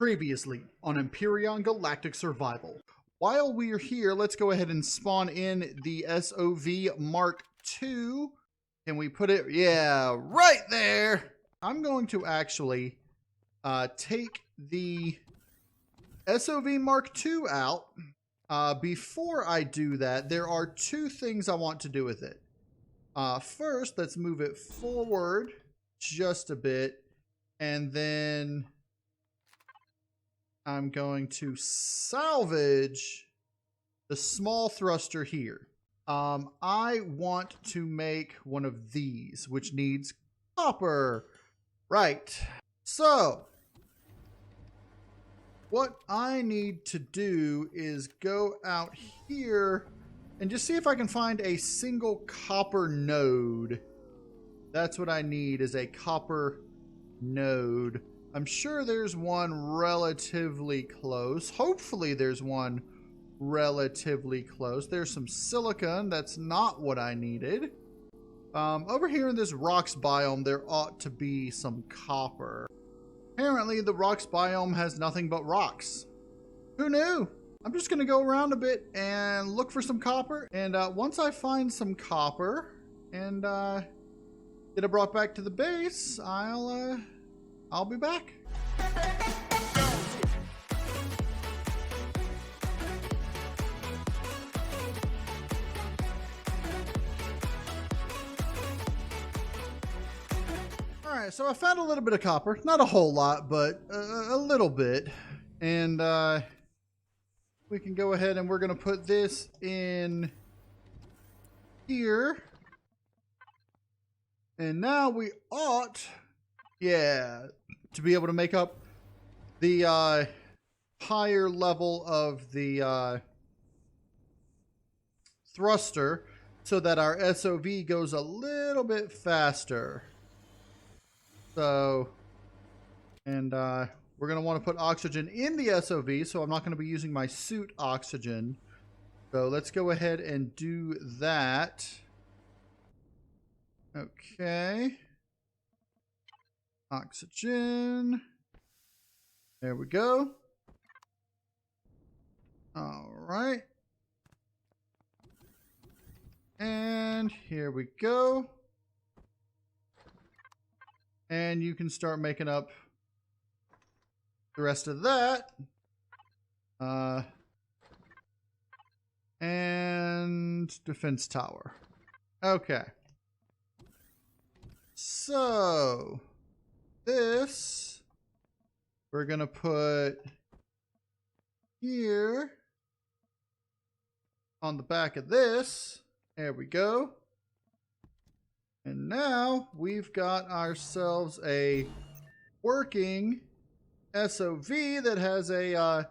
Previously on Empyrion Galactic Survival. While we are here, let's go ahead and spawn in the SOV Mark II. Can we put it? Yeah, right there. I'm going to actually take the SOV Mark II out. Before I do that, there are two things I want to do with it. First, let's move it forward just a bit, and then I'm going to salvage the small thruster here. I want to make one of these, which needs copper. Right. So, what I need to do is go out here and just see if I can find a single copper node. That's what I need, is a copper node. I'm sure there's one relatively close. Hopefully there's one relatively close. There's some silicon. That's not what I needed. Over here in this rocks biome, there ought to be some copper. Apparently the rocks biome has nothing but rocks. Who knew? I'm just going to go around a bit and look for some copper. And once I find some copper and get it brought back to the base, I'll be back. Alright, so I found a little bit of copper. Not a whole lot, but a little bit. And we can go ahead and we're going to put this in here. And now we ought, to be able to make up the higher level of the thruster so that our SOV goes a little bit faster. So, and we're going to want to put oxygen in the SOV, so I'm not going to be using my suit oxygen. So let's go ahead and do that. Okay. Oxygen. There we go. All right. And here we go. And you can start making up the rest of that. And defense tower. Okay. So this we're gonna put here on the back of this. There we go. And now we've got ourselves a working SOV that has a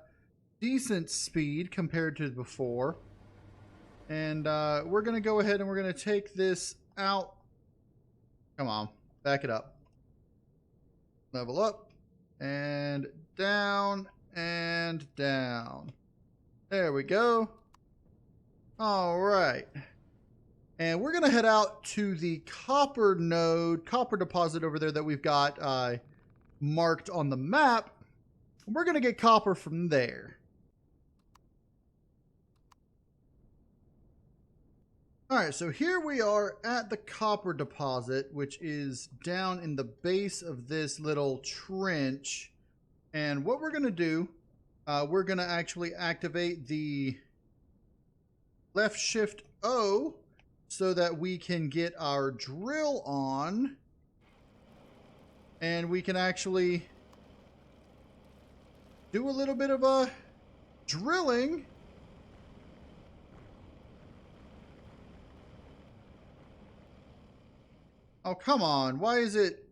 decent speed compared to before. And we're going to go ahead and we're going to take this out. Come on, back it up. Level up and down and down. There we go. All right. And we're going to head out to the copper node, copper deposit over there that we've got marked on the map. We're going to get copper from there. All right, so here we are at the copper deposit, which is down in the base of this little trench. And what we're going to do, we're going to actually activate the left shift O so that we can get our drill on. And we can actually do a little bit of drilling. Oh, come on. Why is it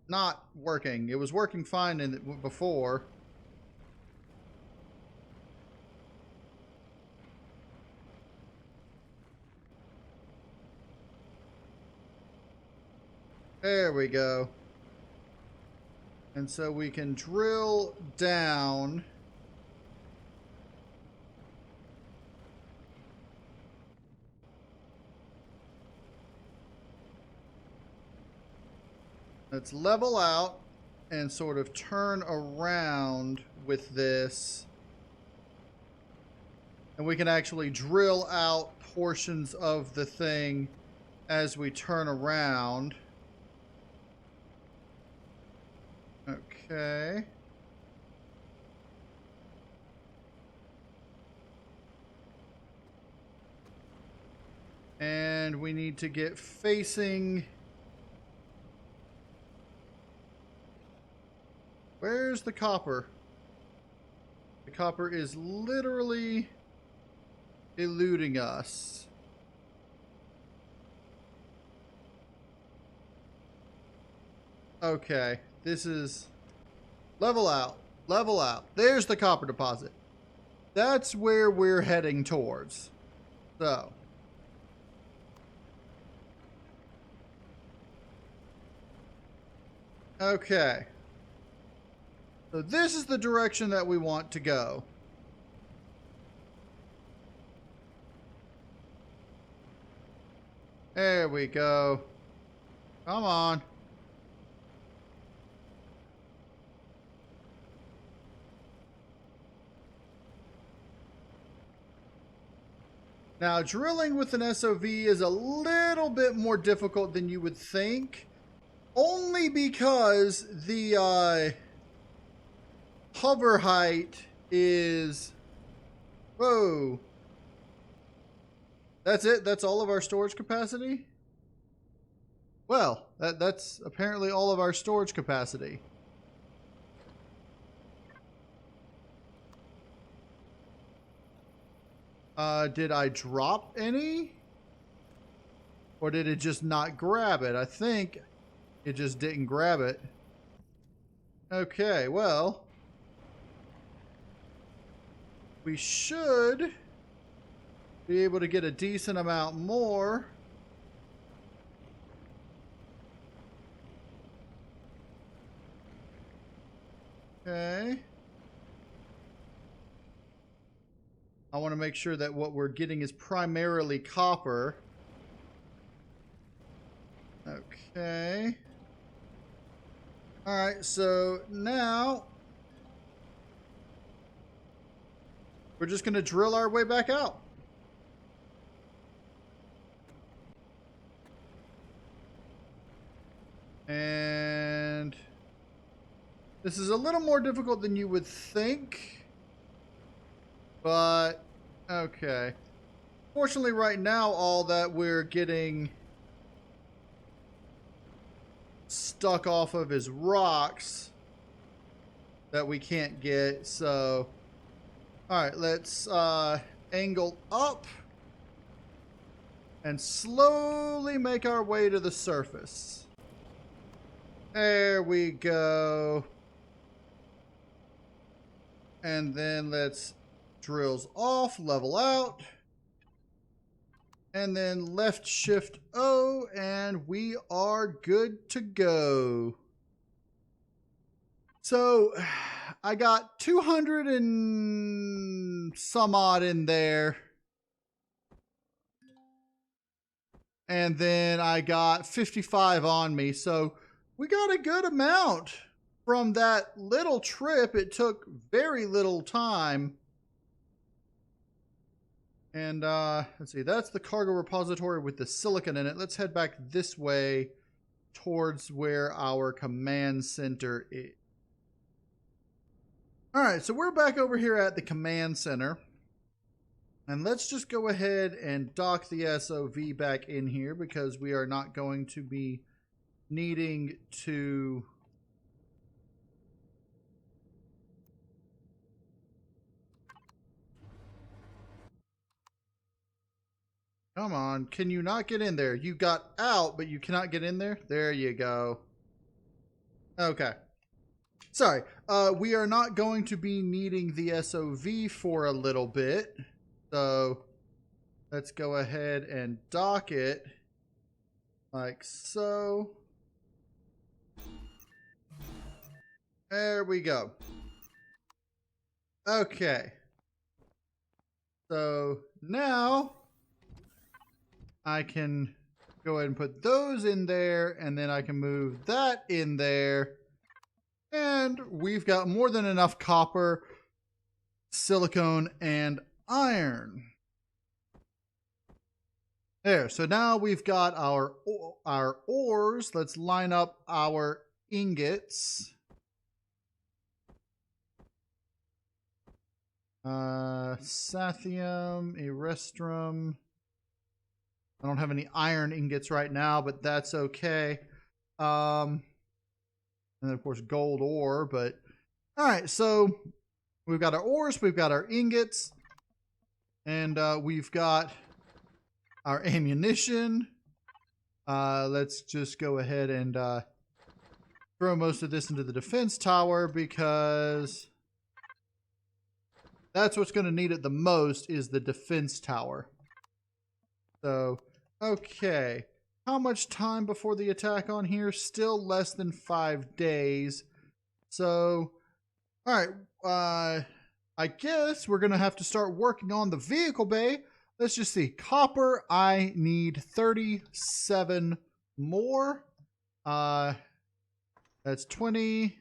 not working? It was working fine before. There we go. And so we can drill down. Let's level out. and sort of turn around with this. And we can actually drill out portions of the thing as we turn around. Okay. And we need to get facing... Where's the copper? The copper is literally eluding us. Okay, this is... Level out. Level out. There's the copper deposit. That's where we're heading towards. So... Okay. So this is the direction that we want to go. There we go. Come on. Now, drilling with an SOV is a little bit more difficult than you would think. Only because the hover height is... Whoa. That's it? That's all of our storage capacity? Well, that's apparently all of our storage capacity. Did I drop any? Or did it just not grab it? I think it just didn't grab it. Okay, well. We should be able to get a decent amount more. Okay. I want to make sure that what we're getting is primarily copper. Okay. Alright, so now we're just going to drill our way back out. And this is a little more difficult than you would think. But, okay. Fortunately, right now, all that we're getting stuck off of is rocks that we can't get. So, alright, let's angle up and slowly make our way to the surface. There we go. And then let's drills off, level out, and then left shift O, and we are good to go. So I got 200 and some odd in there, and then I got 55 on me, so we got a good amount from that little trip. It took very little time. And let's see, that's the cargo repository with the silicon in it. Let's head back this way towards where our command center is. Alright, so we're back over here at the command center. And let's just go ahead and dock the SOV back in here because we are not going to be needing to... Come on, can you not get in there? You got out, but you cannot get in there? There you go. Okay. Sorry, we are not going to be needing the SOV for a little bit. So, let's go ahead and dock it. Like so. There we go. Okay. So, now I can go ahead and put those in there, and then I can move that in there. And we've got more than enough copper, silicone, and iron. There, so now we've got our ores. Let's line up our ingots. Sathium, erestrum. I don't have any iron ingots right now, but that's okay. And then of course gold ore, but all right, so we've got our ores, we've got our ingots, and we've got our ammunition. Let's just go ahead and throw most of this into the defense tower, because that's what's going to need it the most, is the defense tower. So, okay. How much time before the attack on here? Still less than 5 days. So, alright. I guess we're going to have to start working on the vehicle bay. Let's just see. Copper, I need 37 more. That's 20,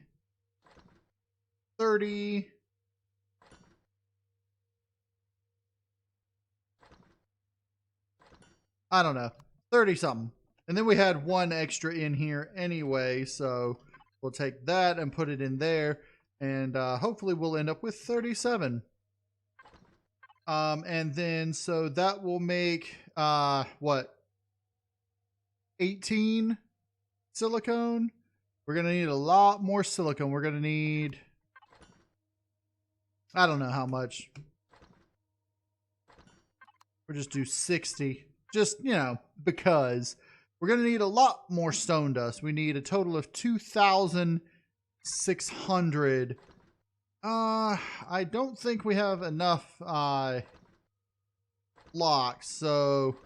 30... I don't know, 30 something. And then we had one extra in here anyway, so we'll take that and put it in there, and hopefully we'll end up with 37. And then, so that will make, what, 18 silicone? We're going to need a lot more silicone. We're going to need, I don't know how much. We'll just do 60. Just, you know, because we're going to need a lot more stone dust. We need a total of 2,600. I don't think we have enough blocks. So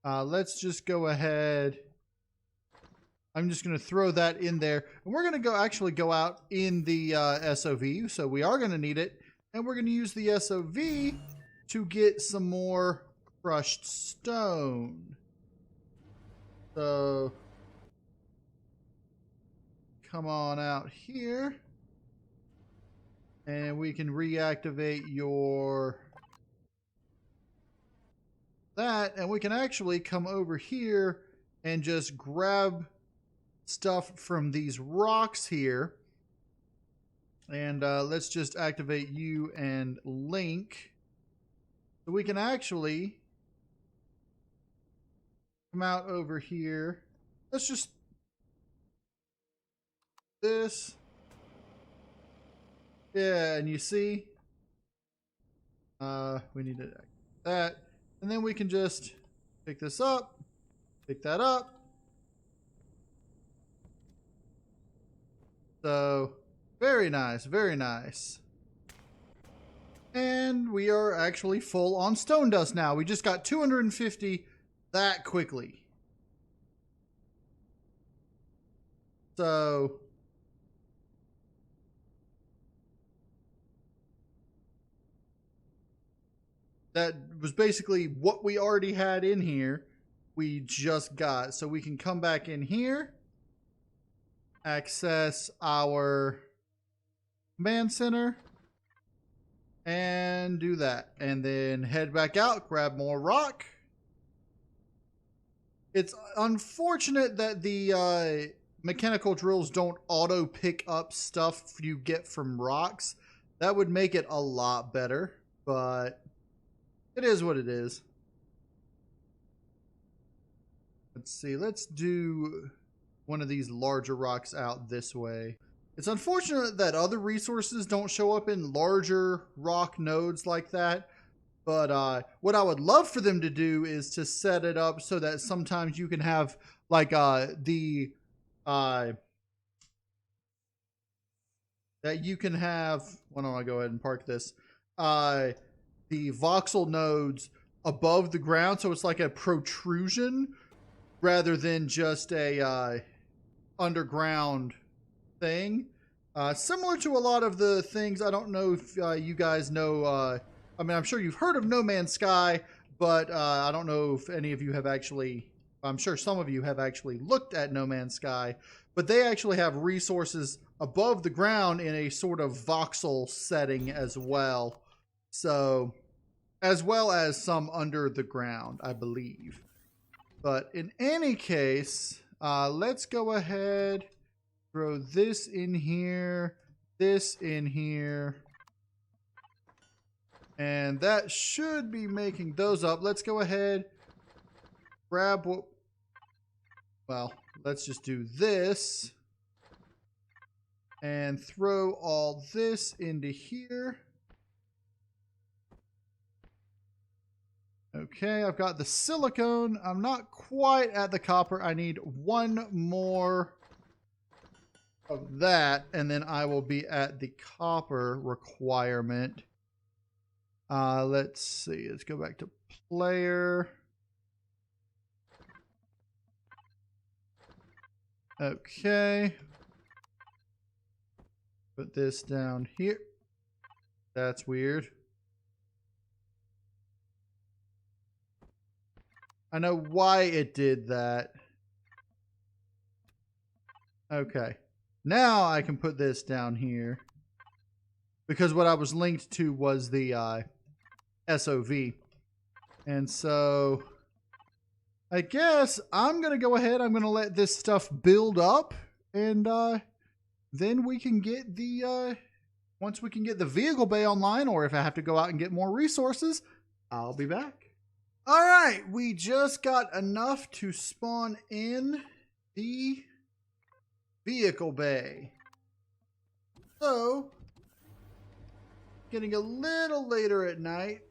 let's just go ahead. I'm just going to throw that in there. And we're going to actually go out in the SOV. So we are going to need it. And we're going to use the SOV to get some more crushed stone. So come on out here, and we can reactivate your that, and we can actually come over here and just grab stuff from these rocks here. And let's just activate you and Link, so we can actually come out over here. Let's just this. Yeah, and you see, we need to that, and then we can just pick this up, pick that up. So very nice, very nice. And we are actually full on stone dust now. We just got 250 that quickly. So that was basically what we already had in here. We just got. So we can come back in here, access our command center, and do that. And then head back out, grab more rock. It's unfortunate that the mechanical drills don't auto pick up stuff you get from rocks. That would make it a lot better, but it is what it is. Let's see, let's do one of these larger rocks out this way. It's unfortunate that other resources don't show up in larger rock nodes like that. But what I would love for them to do is to set it up so that sometimes you can have like that you can have, why don't I go ahead and park this, the voxel nodes above the ground, so it's like a protrusion rather than just a underground thing. Similar to a lot of the things, I don't know if you guys know, I mean, I'm sure you've heard of No Man's Sky, but I don't know if any of you have actually, I'm sure some of you have actually looked at No Man's Sky, but they actually have resources above the ground in a sort of voxel setting as well. So, as well as some under the ground, I believe. But in any case, let's go ahead, throw this in here, this in here. And that should be making those up. Let's go ahead, grab what, well, let's just do this. And throw all this into here. Okay, I've got the silicone. I'm not quite at the copper. I need one more of that, and then I will be at the copper requirement. Let's see. Let's go back to player. Okay. Put this down here. That's weird. I know why it did that. Okay. Now I can put this down here. Because what I was linked to was the SOV. And so I guess I'm going to go ahead. I'm going to let this stuff build up. And then we can get the... once we can get the vehicle bay online, or if I have to go out and get more resources, I'll be back. All right, we just got enough to spawn in the vehicle bay. So, getting a little later at night,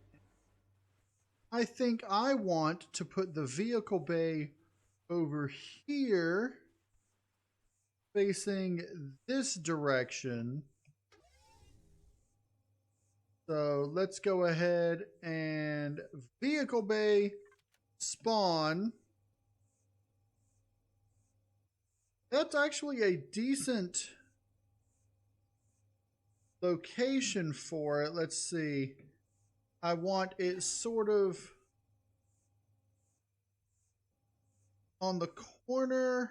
I think I want to put the vehicle bay over here, facing this direction. So let's go ahead and vehicle bay spawn. That's actually a decent location for it. Let's see. I want it sort of on the corner.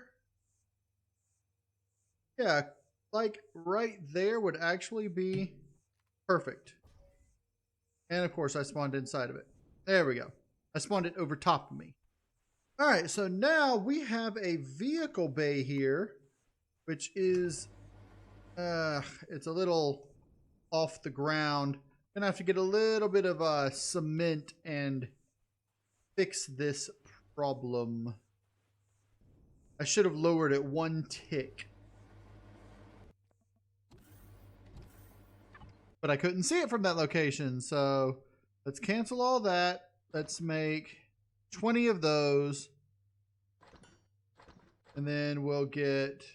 Yeah, like right there would actually be perfect. And of course I spawned inside of it. There we go. I spawned it over top of me. All right, so now we have a vehicle bay here, which is, it's a little off the ground. Gonna have to get a little bit of cement and fix this problem. I should have lowered it one tick. But I couldn't see it from that location, so let's cancel all that. Let's make 20 of those. And then we'll get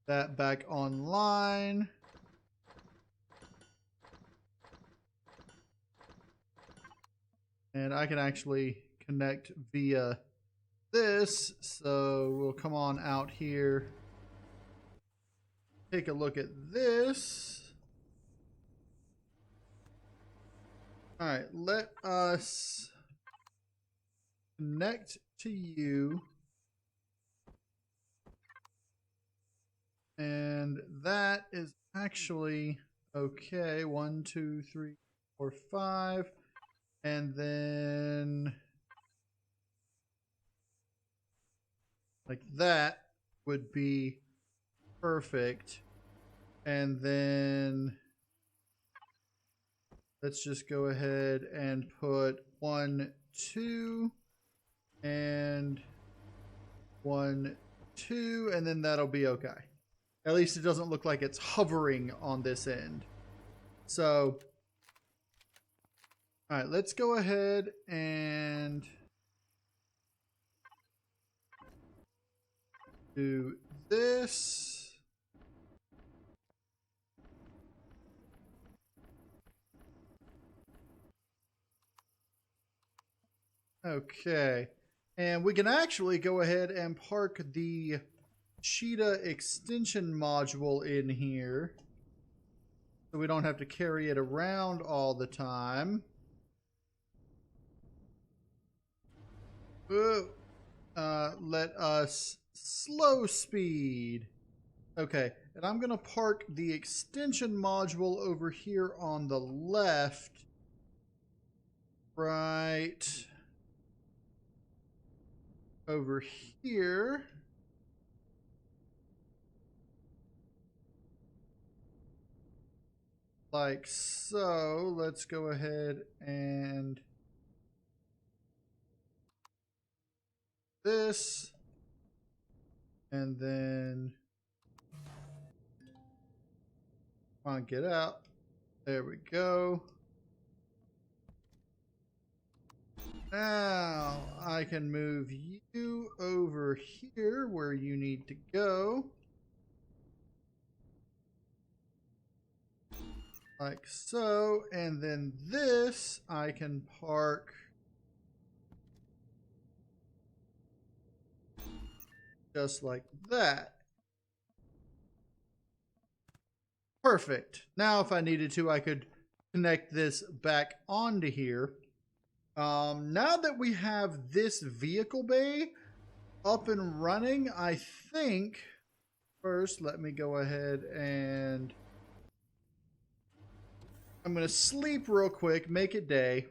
that back online. And I can actually connect via this. So we'll come on out here. Take a look at this. All right, let us connect to you. And that is actually okay. 1, 2, 3, 4, 5. And then like that would be perfect. And then let's just go ahead and put 1, 2 and 1, 2, and then that'll be okay. At least it doesn't look like it's hovering on this end. So, all right, let's go ahead and do this. Okay, and we can actually go ahead and park the Cheetah extension module in here so we don't have to carry it around all the time. Ooh. let us slow speed. Okay, and I'm going to park the extension module over here on the left. Right over here. Like so. Let's go ahead and this. And then come on, get out. There we go. Now I can move you over here where you need to go. Like so. And then this I can park just like that. Perfect. Now if I needed to, I could connect this back onto here. Now that we have this vehicle bay up and running, I think first let me go ahead and I'm going to sleep real quick, make it day.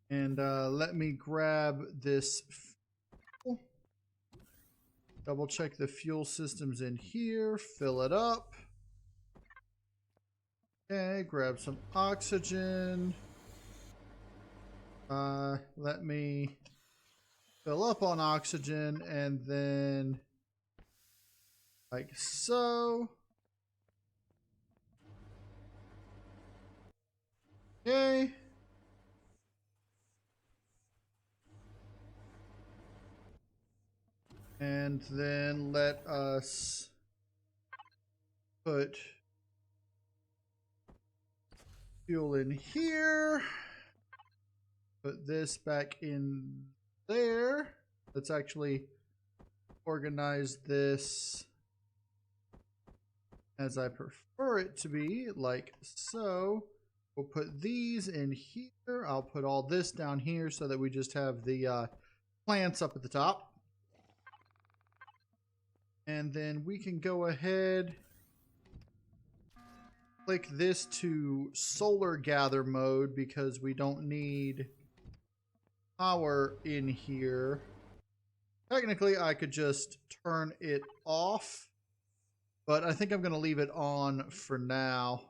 And let me grab this fuel. Double check the fuel systems in here, fill it up. Okay, grab some oxygen. Let me fill up on oxygen and then like so. Okay. And then let us put fuel in here. Put this back in there. Let's actually organize this as I prefer it to be, like so. We'll put these in here. I'll put all this down here so that we just have the plants up at the top. And then we can go ahead, click this to solar gather mode because we don't need power in here. Technically, I could just turn it off, but I think I'm going to leave it on for now.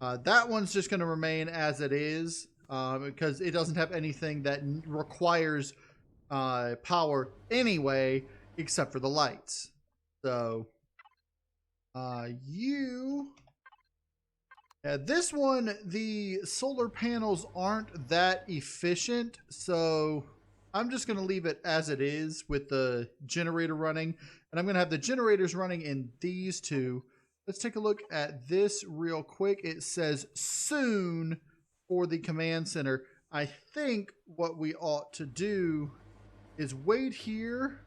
That one's just going to remain as it is because it doesn't have anything that requires power anyway, except for the lights. So, this one, the solar panels aren't that efficient, so I'm just going to leave it as it is with the generator running. And I'm going to have the generators running in these two. Let's take a look at this real quick. It says soon for the command center. I think what we ought to do is wait here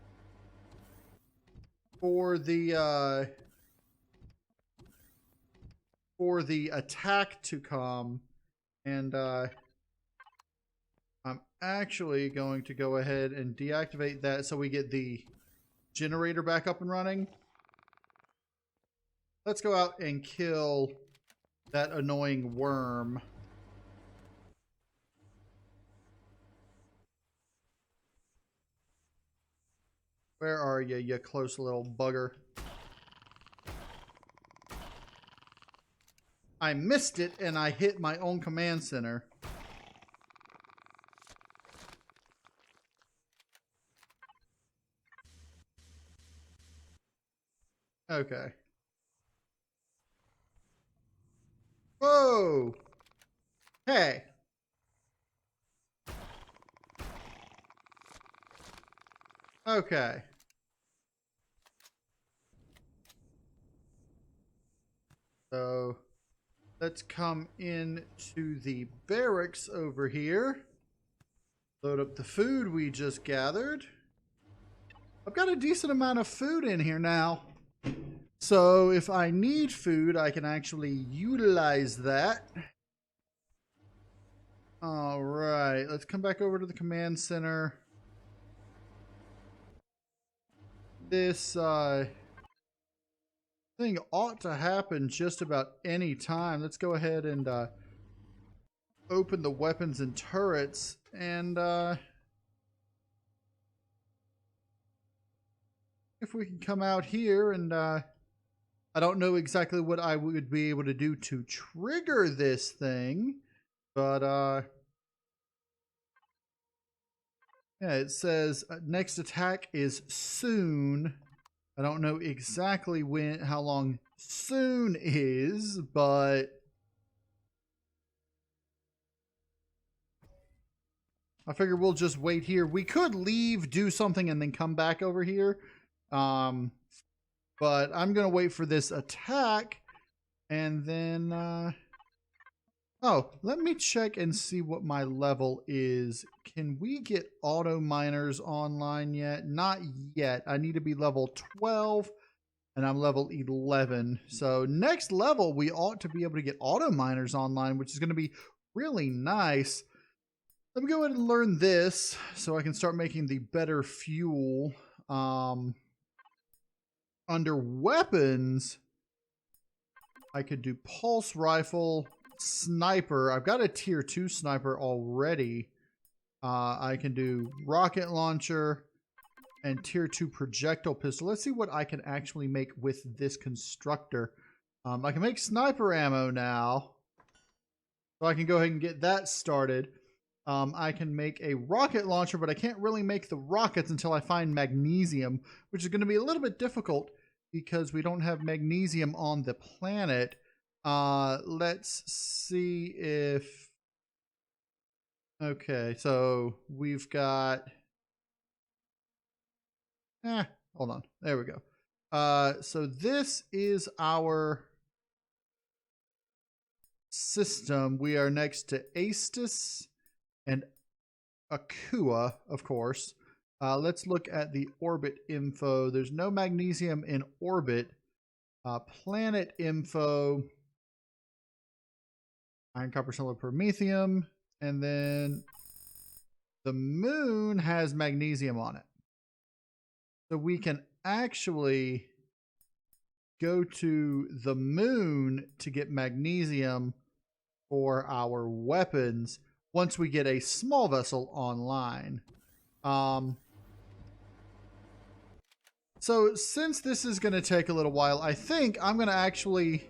for the attack to come, and I'm actually going to go ahead and deactivate that so we get the generator back up and running. Let's go out and kill that annoying worm. Where are you, you close little bugger? I missed it and I hit my own command center. Okay. Whoa! Hey! Okay. So let's come in to the barracks over here. Load up the food we just gathered. I've got a decent amount of food in here now. So if I need food, I can actually utilize that. All right, let's come back over to the command center. This thing ought to happen just about any time. Let's go ahead and open the weapons and turrets, and if we can come out here, and I don't know exactly what I would be able to do to trigger this thing, but yeah, it says next attack is soon. I don't know exactly how long soon is, but I figure we'll just wait here. We could leave, do something, and then come back over here. But I'm going to wait for this attack. And then, oh, let me check and see what my level is. Can we get auto miners online yet? Not yet. I need to be level 12. And I'm level 11. So next level, we ought to be able to get auto miners online, which is going to be really nice. Let me go ahead and learn this so I can start making the better fuel. Under weapons, I could do pulse rifle, sniper. I've got a tier 2 sniper already. I can do rocket launcher and tier 2 projectile pistol. Let's see what I can actually make with this constructor. I can make sniper ammo now. So I can go ahead and get that started. I can make a rocket launcher, but I can't really make the rockets until I find magnesium, which is going to be a little bit difficult because we don't have magnesium on the planet. Let's see if... Okay, so we've got... hold on. There we go. So this is our system. We are next to Astis and Akua, of course. Let's look at the orbit info. There's no magnesium in orbit. Planet info. Iron, copper, silver, promethium. And then the moon has magnesium on it. So we can actually go to the moon to get magnesium for our weapons once we get a small vessel online. So since this is going to take a little while, I think I'm going to actually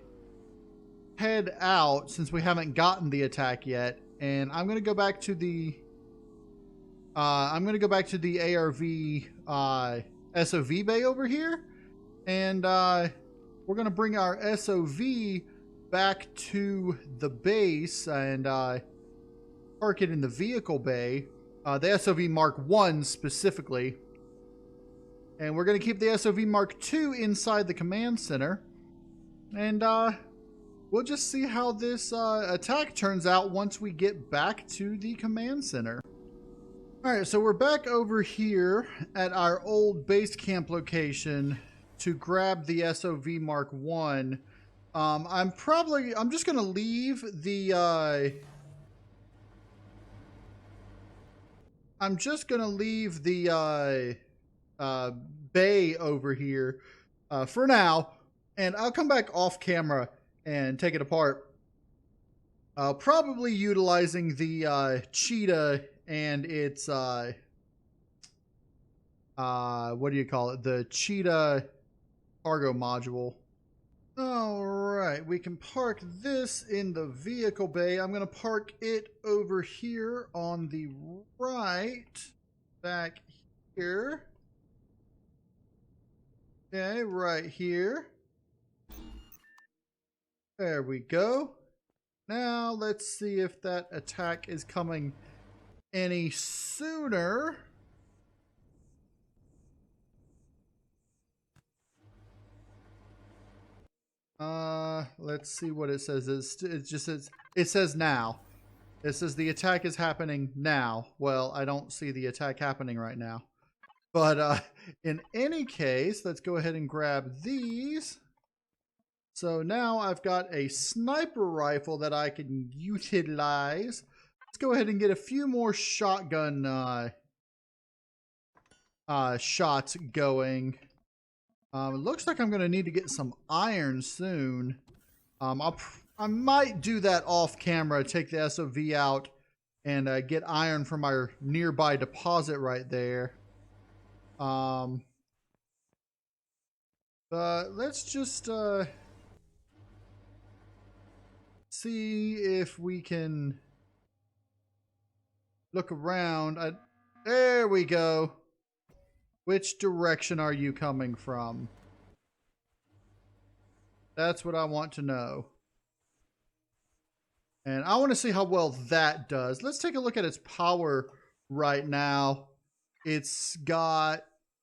head out since we haven't gotten the attack yet, and I'm going to go back to the ARV SOV bay over here, and we're going to bring our SOV back to the base and park it in the vehicle bay, the SOV Mark 1 specifically. And we're going to keep the SOV Mark 2 inside the command center. And we'll just see how this attack turns out once we get back to the command center. Alright, so we're back over here at our old base camp location to grab the SOV Mark 1. I'm just going to leave the... I'm just going to leave the bay over here for now, and I'll come back off camera and take it apart. Probably utilizing the cheetah and its what do you call it? The cheetah cargo module. All right, we can park this in the vehicle bay. I'm going to park it over here on the right, back here. Okay, right here. There we go. Now let's see if that attack is coming any sooner. Let's see what it says. It just says, it says now. It says the attack is happening now. Well, I don't see the attack happening right now. But in any case, let's go ahead and grab these. So now I've got a sniper rifle that I can utilize. let's go ahead and get a few more shotgun shots going. It looks like I'm going to need to get some iron soon. I might do that off camera, take the SOV out and get iron from our nearby deposit right there. But let's just see if we can look around. There we go. Which direction are you coming from? That's what I want to know. And I want to see how well that does. Let's take a look at its power right now. It's got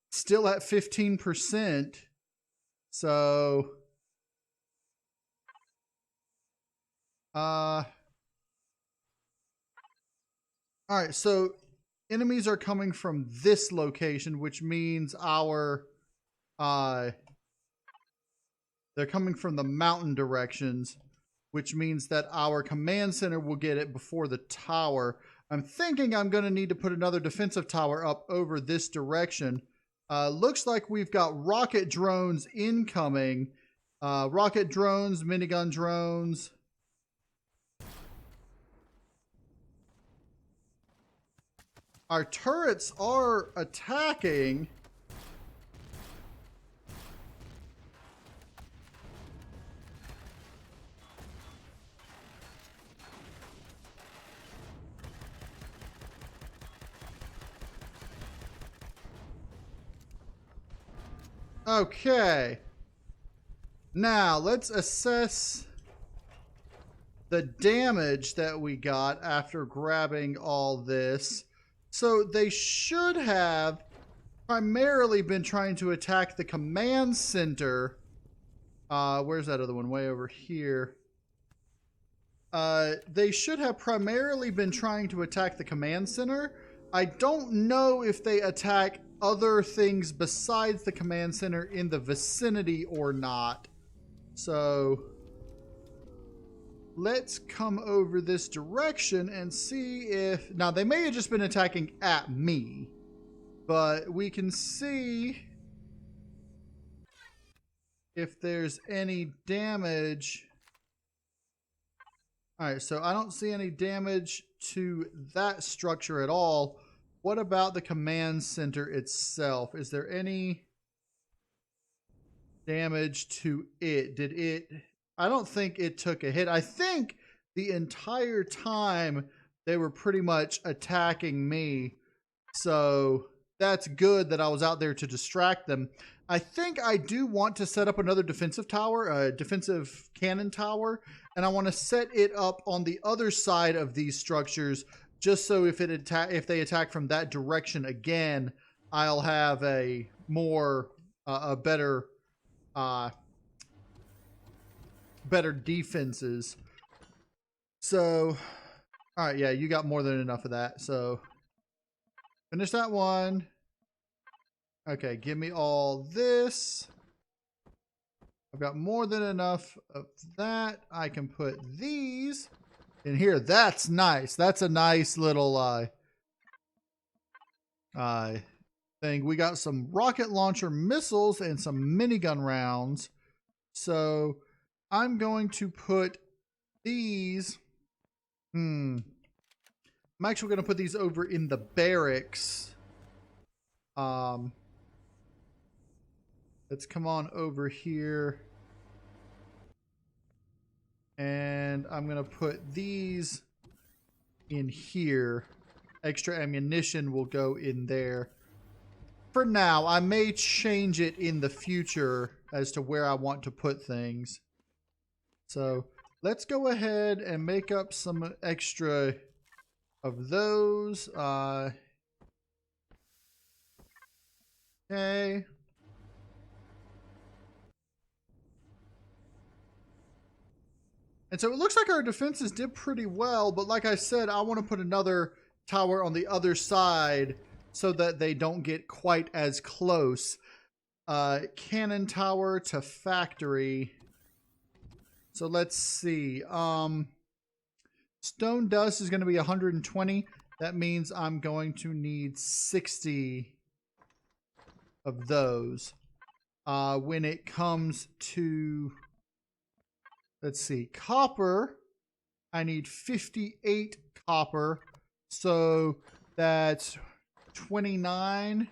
still at 15%. So all right, so enemies are coming from this location, which means our they're coming from the mountain directions, which means that our command center will get it before the tower. I'm thinking I'm going to need to put another defensive tower up over this direction. Looks like we've got rocket drones incoming. Rocket drones, minigun drones. Our turrets are attacking. Okay. Now, let's assess the damage that we got after grabbing all this. So they should have primarily been trying to attack the command center. Where's that other one? Way over here. They should have primarily been trying to attack the command center. I don't know if they attack other things besides the command center in the vicinity or not. So let's come over this direction and see if... Now, they may have just been attacking at me, but we can see if there's any damage. All right, so I don't see any damage to that structure at all. What about the command center itself? Is there any damage to it? Did it... I don't think it took a hit. I think the entire time they were pretty much attacking me. So that's good that I was out there to distract them. I think I do want to set up another defensive tower, a defensive cannon tower, and I want to set it up on the other side of these structures, just so if they attack from that direction again, I'll have a more better defenses. So, all right, yeah, you got more than enough of that. So, finish that one. Okay, give me all this. I've got more than enough of that. I can put these in here. That's nice. That's a nice little thing. We got some rocket launcher missiles and some minigun rounds. So I'm going to put these. I'm actually going to put these over in the barracks. Let's come on over here. And I'm going to put these in here. Extra ammunition will go in there. For now, I may change it in the future as to where I want to put things. So let's go ahead and make up some extra of those. Okay. And so it looks like our defenses did pretty well, but like I said, I want to put another tower on the other side so that they don't get quite as close. Cannon tower to factory. So let's see. Stone dust is going to be 120. That means I'm going to need 60 of those. When it comes to, let's see, copper, I need 58 copper. So that's 29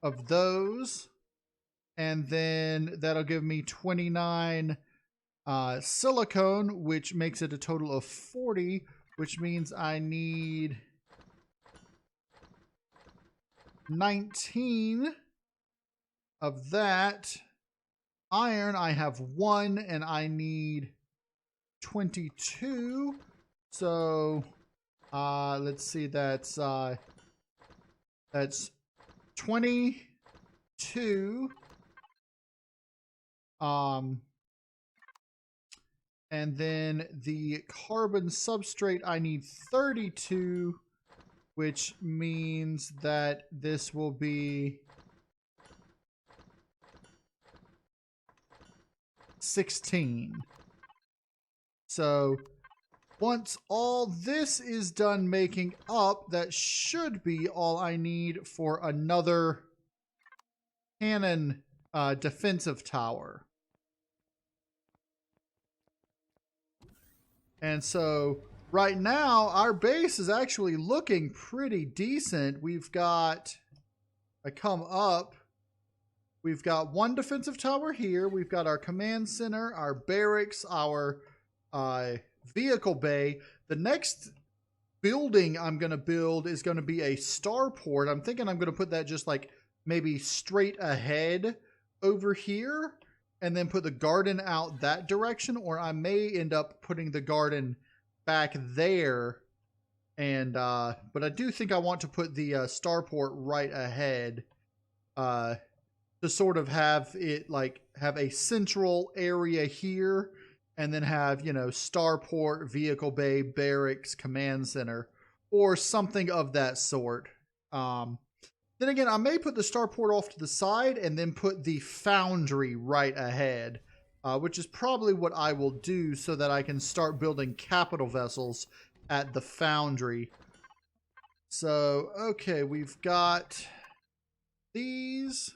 of those. And then that'll give me 29 silicone, which makes it a total of 40, which means I need 19 of that. Iron, I have 1, and I need 22. So let's see, that's 22. And then the carbon substrate, I need 32, which means that this will be 16. So once all this is done making up, that should be all I need for another cannon defensive tower. And so right now, our base is actually looking pretty decent. We've got, I come up, we've got one defensive tower here. We've got our command center, our barracks, our vehicle bay. The next building I'm going to build is going to be a starport. I'm thinking I'm going to put that just like maybe straight ahead over here, and then put the garden out that direction, or I may end up putting the garden back there. And but I do think I want to put the starport right ahead to sort of have it like have a central area here, and then have, you know, starport, vehicle bay, barracks, command center, or something of that sort. Then again, I may put the starport off to the side and then put the foundry right ahead, which is probably what I will do so that I can start building capital vessels at the foundry. So, okay, we've got these.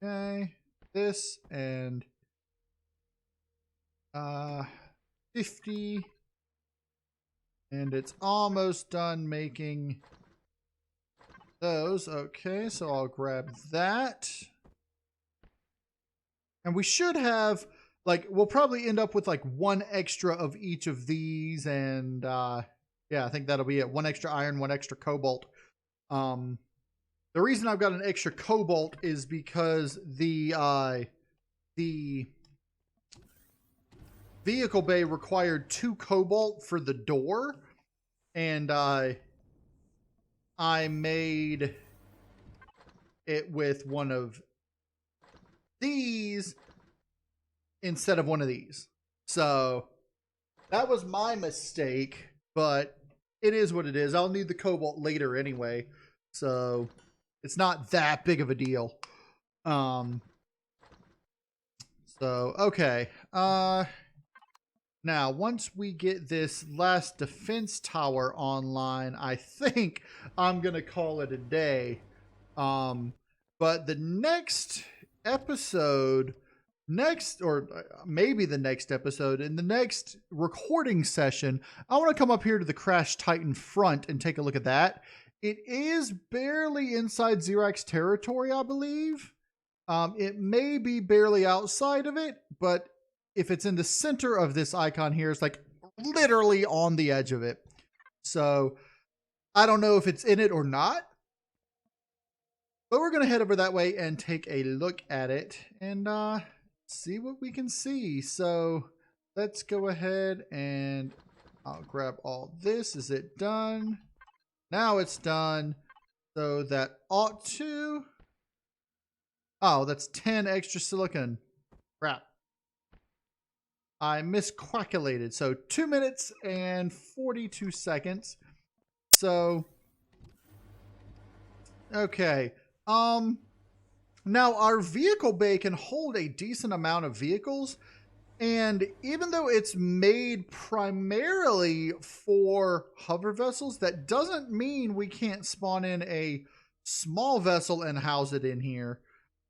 Okay, this and 50. And it's almost done making those. Okay, so I'll grab that. And we should have, like, we'll probably end up with like one extra of each of these. And yeah, I think that'll be it. One extra iron, one extra cobalt. The reason I've got an extra cobalt is because the vehicle bay required 2 cobalt for the door, and I made it with one of these instead of one of these. So that was my mistake, but it is what it is. I'll need the cobalt later anyway, so it's not that big of a deal. So okay. Now, once we get this last defense tower online, I think I'm going to call it a day. But the next episode, or maybe the next episode, in the next recording session, I want to come up here to the Crash Titan front and take a look at that. It is barely inside Zirax territory, I believe. It may be barely outside of it, but if it's in the center of this icon here, it's like literally on the edge of it. So I don't know if it's in it or not, but we're going to head over that way and take a look at it and see what we can see. So let's go ahead and I'll grab all this. Is it done? Now it's done. So that ought to... Oh, that's 10 extra silicon. Crap. I miscalculated. So 2 minutes and 42 seconds. So, okay. Now, our vehicle bay can hold a decent amount of vehicles, and even though it's made primarily for hover vessels, that doesn't mean we can't spawn in a small vessel and house it in here.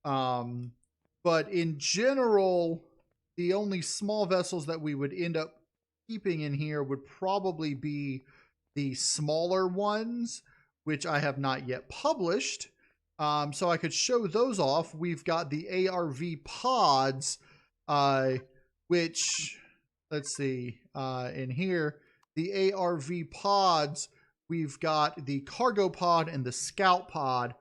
But in general, the only small vessels that we would end up keeping in here would probably be the smaller ones, which I have not yet published. So I could show those off. We've got the ARV pods, which, let's see, in here, the ARV pods, we've got the cargo pod and the scout pod.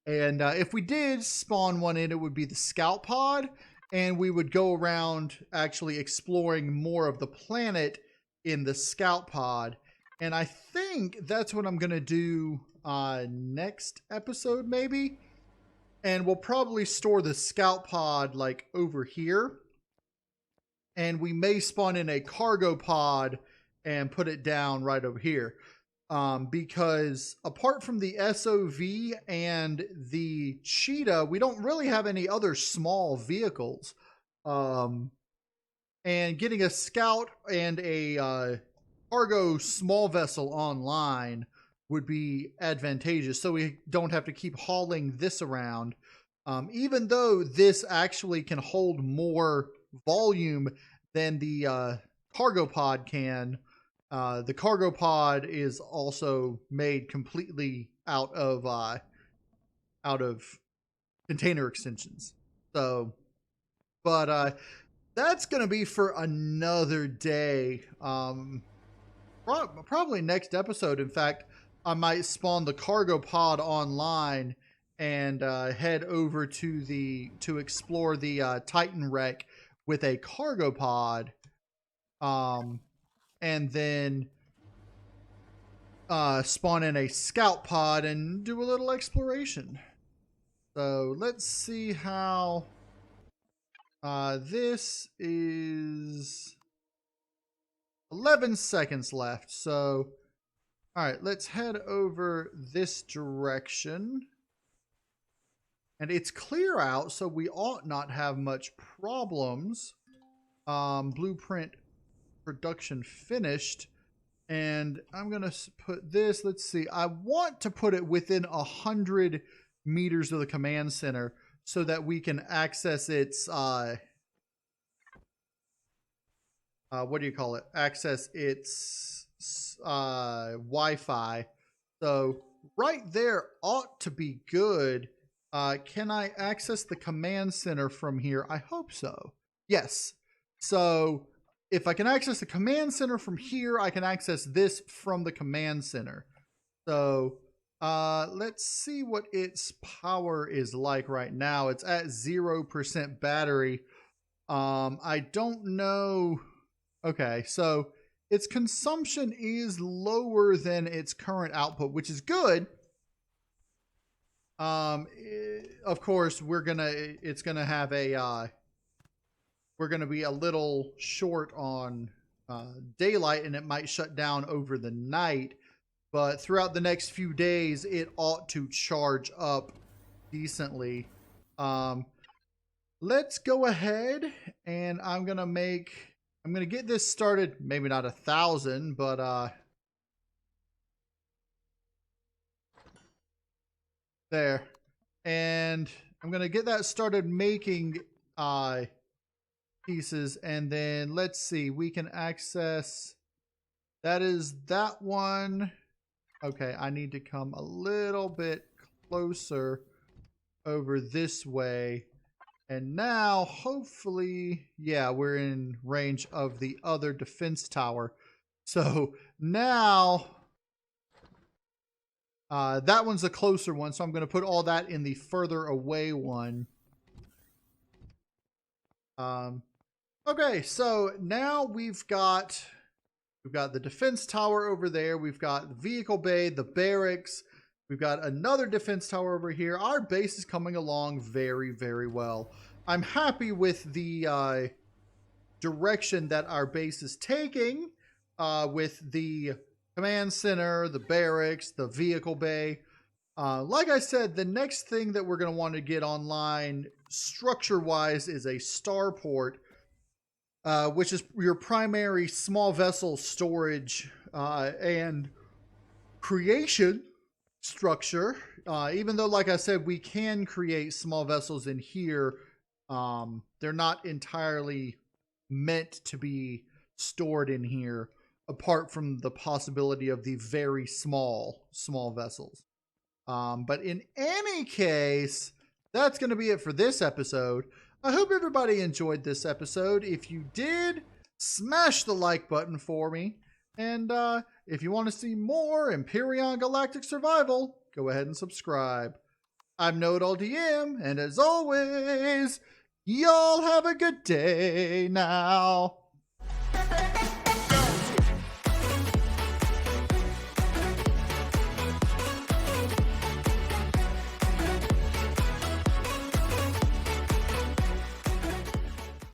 And if we did spawn one in, it would be the scout pod, and we would go around actually exploring more of the planet in the scout pod. And I think that's what I'm going to do next episode, maybe. And we'll probably store the scout pod like over here. And we may spawn in a cargo pod and put it down right over here. Because apart from the SOV and the Cheetah, we don't really have any other small vehicles. And getting a scout and a cargo small vessel online would be advantageous, so we don't have to keep hauling this around. Even though this actually can hold more volume than the cargo pod can, the cargo pod is also made completely out of container extensions. So, but that's going to be for another day. Probably next episode. In fact, I might spawn the cargo pod online and head over to explore the Titan wreck with a cargo pod, and then spawn in a scout pod and do a little exploration. So let's see how this is 11 seconds left. So, all right, let's head over this direction. And it's clear out, so we ought not have much problems. Blueprint production finished. And I'm going to put this, let's see, I want to put it within 100 meters of the command center so that we can access its, what do you call it? Access its Wi-Fi. So right there ought to be good. Can I access the command center from here? I hope so. Yes. So if I can access the command center from here, I can access this from the command center. So let's see what its power is like right now. It's at 0% battery. I don't know. Okay, so its consumption is lower than its current output, which is good. Of course, it's gonna have a we're going to be a little short on daylight, and it might shut down over the night. But throughout the next few days, it ought to charge up decently. Let's go ahead, and I'm going to get this started. Maybe not 1,000, but there. And I'm going to get that started making pieces, and then let's see, we can access, that is that one. Okay, I need to come a little bit closer over this way, and now hopefully, yeah, we're in range of the other defense tower. So now that one's a closer one, so I'm going to put all that in the further away one. Okay, so now we've got the defense tower over there. We've got the vehicle bay, the barracks. We've got another defense tower over here. Our base is coming along very, very well. I'm happy with the direction that our base is taking with the command center, the barracks, the vehicle bay. Like I said, the next thing that we're going to want to get online structure-wise is a starport, which is your primary small vessel storage and creation structure. Even though, like I said, we can create small vessels in here, they're not entirely meant to be stored in here, apart from the possibility of the very small vessels. But in any case, that's going to be it for this episode. I hope everybody enjoyed this episode. If you did, smash the like button for me. And if you want to see more Empyrion Galactic Survival, go ahead and subscribe. I'm KnowItAllDM, and as always, y'all have a good day now.